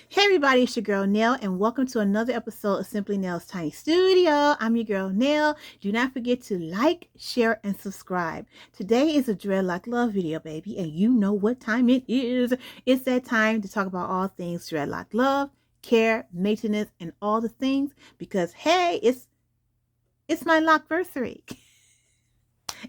Hey everybody, it's your girl Nell, and welcome to another episode of Simply Nell's Tiny Studio. I'm your girl Nell. Do not forget to like, share, and subscribe. Today is a dreadlock love video, baby, and you know what time it is. It's that time to talk about all things dreadlock love, care, maintenance, and all the things because hey, it's my lockversary.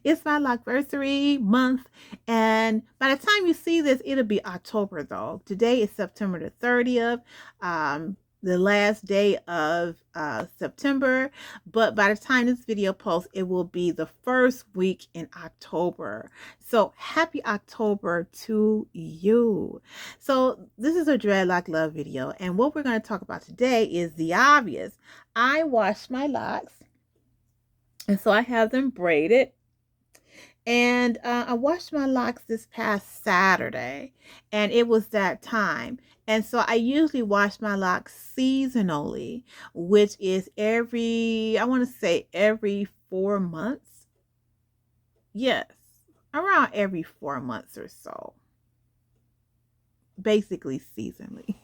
It's my lockversary month, and by the time you see this, it'll be October though. Today is September the 30th, the last day of September, but by the time this video posts, it will be the first week in October. So happy October to you. So this is a dreadlock love video, and what we're going to talk about today is the obvious. I wash my locks, and so I have them braided. And I washed my locks this past Saturday, and it was that time. And so I usually wash my locks seasonally, which is I want to say every 4 months. Yes, around every 4 months or so. Basically seasonally.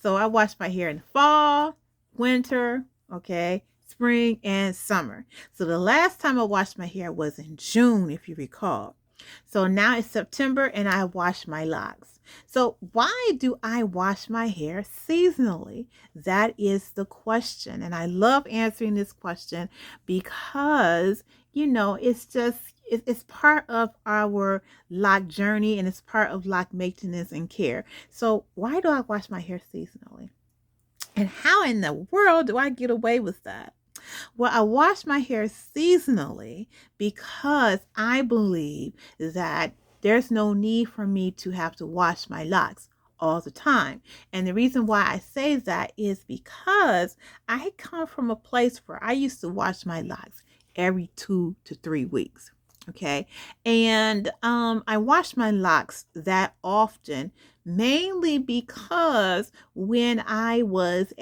So I wash my hair in the fall, winter, okay, spring, and summer. So the last time I washed my hair was in June, if you recall. So now it's September and I wash my locks. So why do I wash my hair seasonally? That is the question. And I love answering this question because, it's part of our lock journey and it's part of lock maintenance and care. So why do I wash my hair seasonally? And how in the world do I get away with that? Well, I wash my hair seasonally because I believe that there's no need for me to have to wash my locks all the time. And the reason why I say that is because I come from a place where I used to wash my locks every 2 to 3 weeks. Okay. And I wash my locks that often, mainly because when I was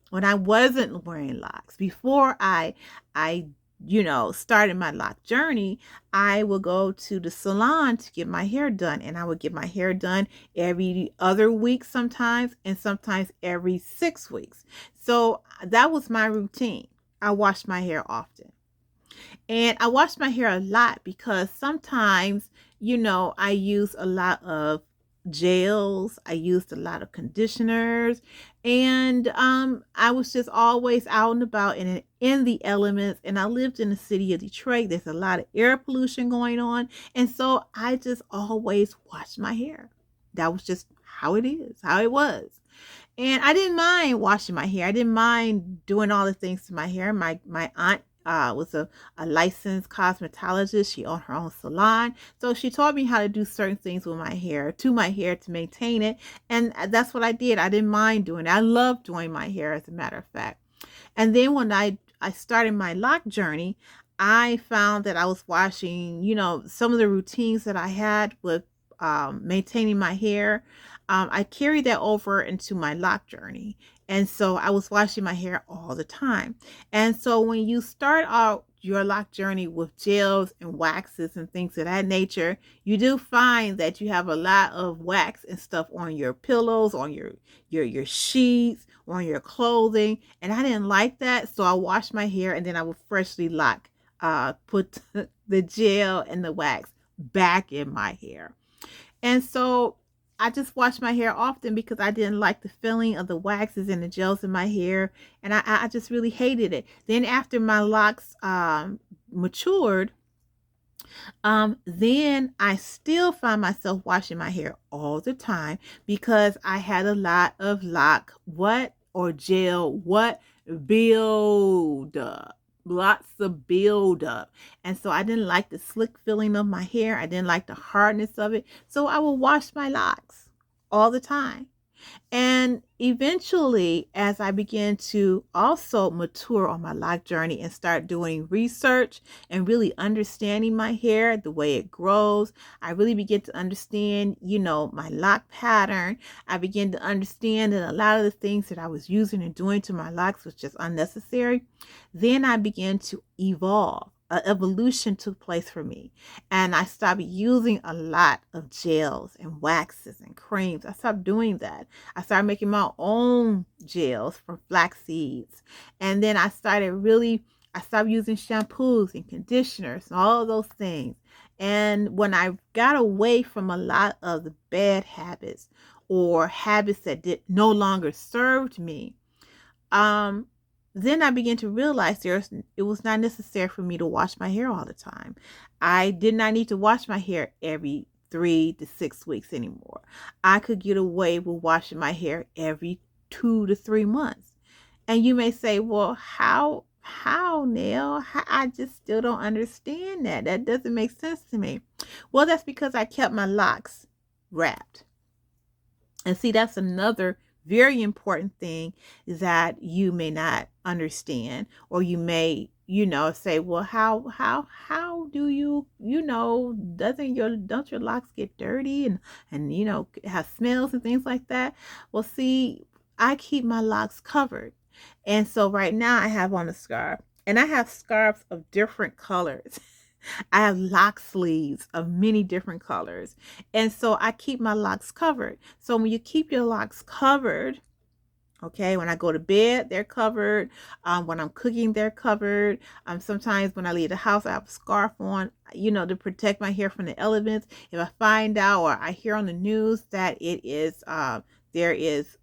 when I wasn't wearing locks, before I started my lock journey, I would go to the salon to get my hair done, and I would get my hair done every other week sometimes, and sometimes every 6 weeks. So that was my routine. I washed my hair often. And I wash my hair a lot because sometimes, I use a lot of gels, I used a lot of conditioners, and I was just always out and about in the elements. And I lived in the city of Detroit. There's a lot of air pollution going on, and so I just always washed my hair. That was just how it is, how it was. And I didn't mind washing my hair. I didn't mind doing all the things to my hair. My aunt was a licensed cosmetologist. She owned her own salon. So she taught me how to do certain things with my hair, to maintain it. And that's what I did. I didn't mind doing it. I loved doing my hair, as a matter of fact. And then when I started my lock journey, I found that I was washing, some of the routines that I had with maintaining my hair. I carried that over into my lock journey. And so I was washing my hair all the time. And so when you start out your lock journey with gels and waxes and things of that nature, you do find that you have a lot of wax and stuff on your pillows, on your sheets, on your clothing. And I didn't like that. So I washed my hair and then I would freshly put the gel and the wax back in my hair. And so I just wash my hair often because I didn't like the feeling of the waxes and the gels in my hair. And I just really hated it. Then after my locks matured, then I still find myself washing my hair all the time because I had a lot of gel build up. Lots of build up. And so I didn't like the slick feeling of my hair. I didn't like the hardness of it. So I would wash my locks all the time. And eventually, as I began to also mature on my lock journey and start doing research and really understanding my hair, the way it grows, I really began to understand, my lock pattern. I began to understand that a lot of the things that I was using and doing to my locks was just unnecessary. Then I began to evolve. evolution took place for me. And I stopped using a lot of gels and waxes and creams. I stopped doing that. I started making my own gels from flax seeds. And then I stopped using shampoos and conditioners and all of those things. And when I got away from a lot of the bad habits or habits that did no longer served me, um, then I began to realize it was not necessary for me to wash my hair all the time. I did not need to wash my hair every 3 to 6 weeks anymore. I could get away with washing my hair every 2 to 3 months. And you may say, well, how, Nell? I just still don't understand that. That doesn't make sense to me. Well, that's because I kept my locks wrapped. And see, that's another very important thing that you may not understand, or you may, say, well, how do don't your locks get dirty and, have smells and things like that? Well, see, I keep my locks covered. And so right now I have on a scarf, and I have scarves of different colors. I have lock sleeves of many different colors. And so I keep my locks covered. So when you keep your locks covered, okay, when I go to bed, they're covered. When I'm cooking, they're covered. Sometimes when I leave the house, I have a scarf on, to protect my hair from the elements. If I find out or I hear on the news that there is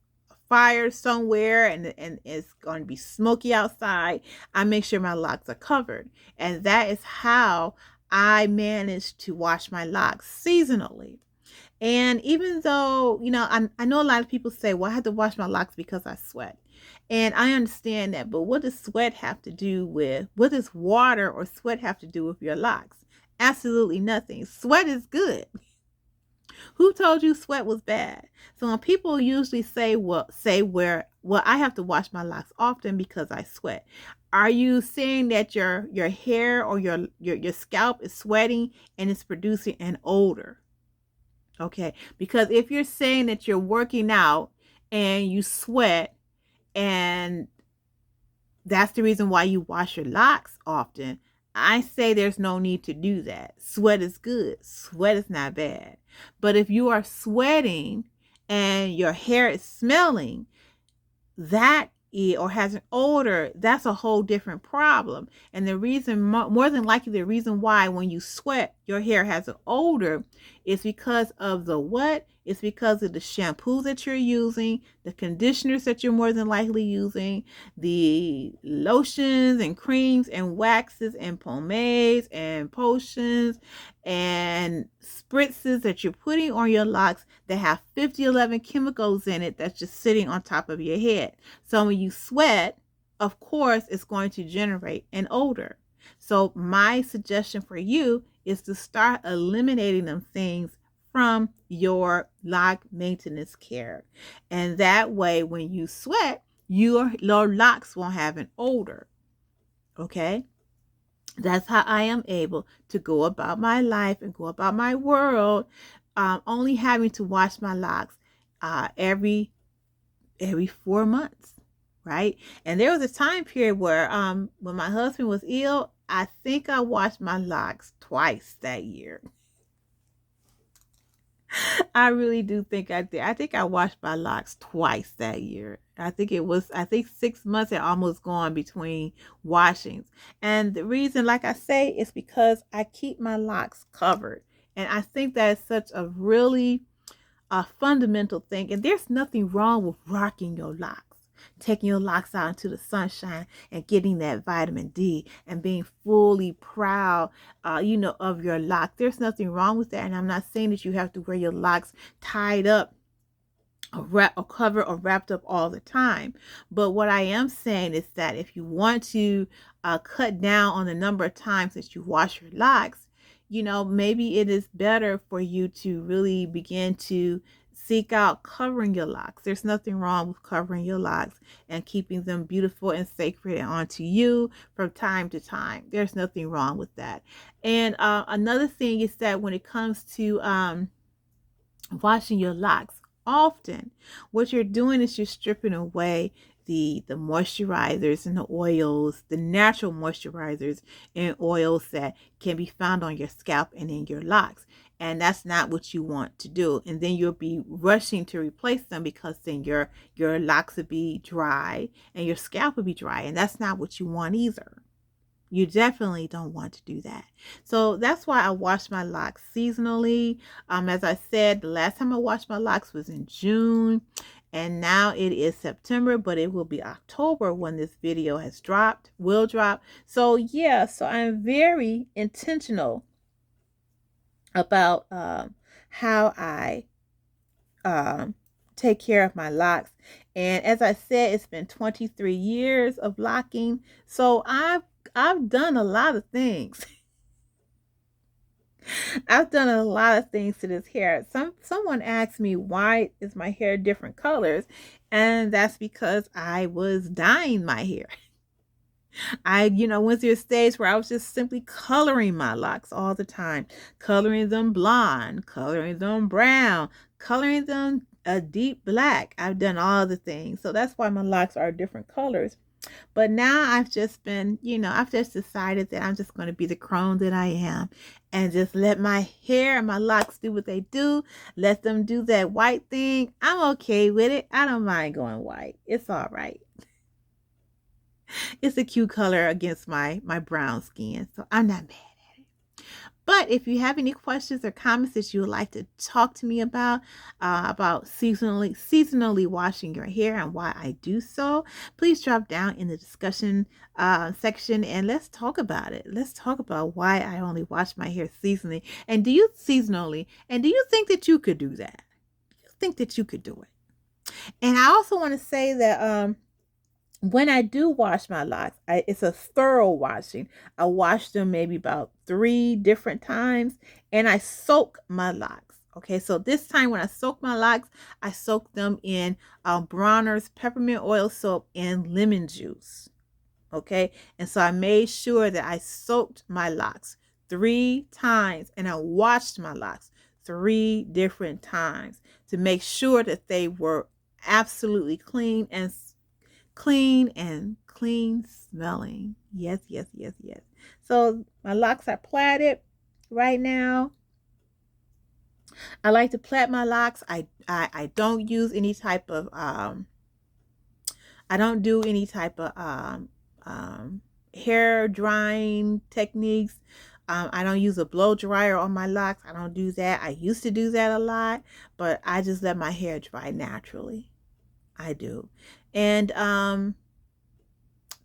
fire somewhere and it's going to be smoky outside, I make sure my locks are covered. And that is how I manage to wash my locks seasonally. And even though, I know a lot of people say, well, I have to wash my locks because I sweat. And I understand that, but what does what does water or sweat have to do with your locks? Absolutely nothing. Sweat is good. Who told you sweat was bad? So when people usually well, I have to wash my locks often because I sweat. Are you saying that your hair or your scalp is sweating and it's producing an odor? Okay, because if you're saying that you're working out and you sweat and that's the reason why you wash your locks often, I say there's no need to do that. Sweat is good. Sweat is not bad. But if you are sweating and your hair is smelling, or has an odor, that's a whole different problem. And the reason, more than likely, the reason why when you sweat, your hair has an odor is because of the what? It's because of the shampoos that you're using, the conditioners that you're more than likely using, the lotions and creams and waxes and pomades and potions and spritzes that you're putting on your locks that have 50-11 chemicals in it that's just sitting on top of your head. So when you sweat, of course, it's going to generate an odor. So my suggestion for you is to start eliminating them things from your lock maintenance care. And that way, when you sweat, your locks won't have an odor. Okay? That's how I am able to go about my life and go about my world, only having to wash my locks every 4 months, right? And there was a time period where when my husband was ill, I think I washed my locks twice that year. I really do think I did. I think I washed my locks twice that year. I think 6 months had almost gone between washings. And the reason, like I say, is because I keep my locks covered. And I think that is such a really fundamental thing. And there's nothing wrong with rocking your locks. Taking your locks out into the sunshine and getting that vitamin D and being fully proud, of your lock. There's nothing wrong with that. And I'm not saying that you have to wear your locks tied up or covered or wrapped up all the time. But what I am saying is that if you want to cut down on the number of times that you wash your locks, maybe it is better for you to really begin to seek out covering your locks. There's nothing wrong with covering your locks and keeping them beautiful and sacred and onto you from time to time. There's nothing wrong with that. And another thing is that when it comes to washing your locks, often what you're doing is you're stripping away the moisturizers and the oils, the natural moisturizers and oils that can be found on your scalp and in your locks. And that's not what you want to do. And then you'll be rushing to replace them, because then your locks will be dry and your scalp will be dry. And that's not what you want either. You definitely don't want to do that. So that's why I wash my locks seasonally. As I said, the last time I washed my locks was in June, and now it is September, but it will be October when this video will drop. So yeah, so I'm very intentional about how I take care of my locks. And as I said, it's been 23 years of locking, so I've done a lot of things. I've done a lot of things to this hair. Someone asked me, why is my hair different colors? And that's because I was dyeing my hair. I, went through a stage where I was just simply coloring my locks all the time, coloring them blonde, coloring them brown, coloring them a deep black. I've done all the things. So that's why my locks are different colors. But now I've just been, I've just decided that I'm just going to be the crone that I am and just let my hair and my locks do what they do. Let them do that white thing. I'm okay with it. I don't mind going white. It's all right. It's a cute color against my brown skin, so I'm not mad at it. But if you have any questions or comments that you would like to talk to me about seasonally washing your hair and why I do so, please drop down in the discussion section and let's talk about it. Let's talk about why I only wash my hair seasonally. And do you think that you could do that? Do you think that you could do it? And I also want to say that when I do wash my locks, it's a thorough washing. I wash them maybe about 3 different times, and I soak my locks. Okay, so this time when I soak my locks, I soak them in Bronner's peppermint oil soap and lemon juice. Okay, and so I made sure that I soaked my locks 3 times, and I washed my locks 3 different times to make sure that they were absolutely clean smelling. Yes, yes, yes, yes. So my locks are plaited right now. I like to plait my locks. I don't use any type of I don't do any type of hair drying techniques. I don't use a blow dryer on my locks. I don't do that. I used to do that a lot, but I just let my hair dry naturally. I do. And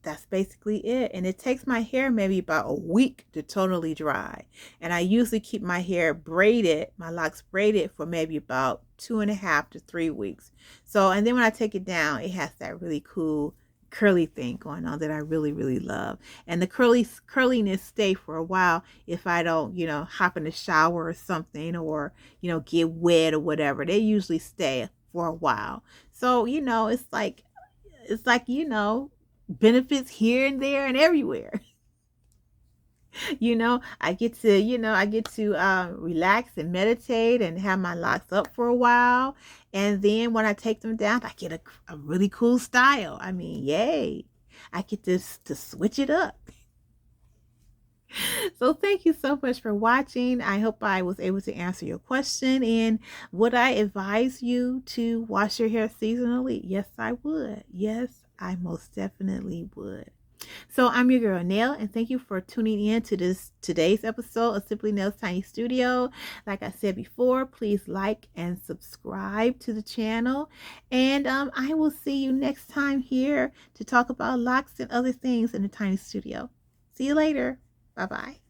that's basically it. And it takes my hair maybe about a week to totally dry. And I usually keep my hair braided, my locks braided, for maybe about 2.5 to 3 weeks. So, and then when I take it down, it has that really cool curly thing going on that I really, really love. And the curliness stay for a while if I don't, hop in the shower or something, or, get wet or whatever. They usually stay for a while. So, it's like, benefits here and there and everywhere. I get to relax and meditate and have my locks up for a while. And then when I take them down, I get a really cool style. I mean, yay. I get to switch it up. So thank you so much for watching. I hope I was able to answer your question. And would I advise you to wash your hair seasonally? Yes, I would. Yes, I most definitely would. So I'm your girl Nell, and thank you for tuning in to today's episode of Simply Nell's Tiny Studio. Like I said before, please like and subscribe to the channel, and I will see you next time here to talk about locks and other things in the Tiny Studio. See you later. Bye bye.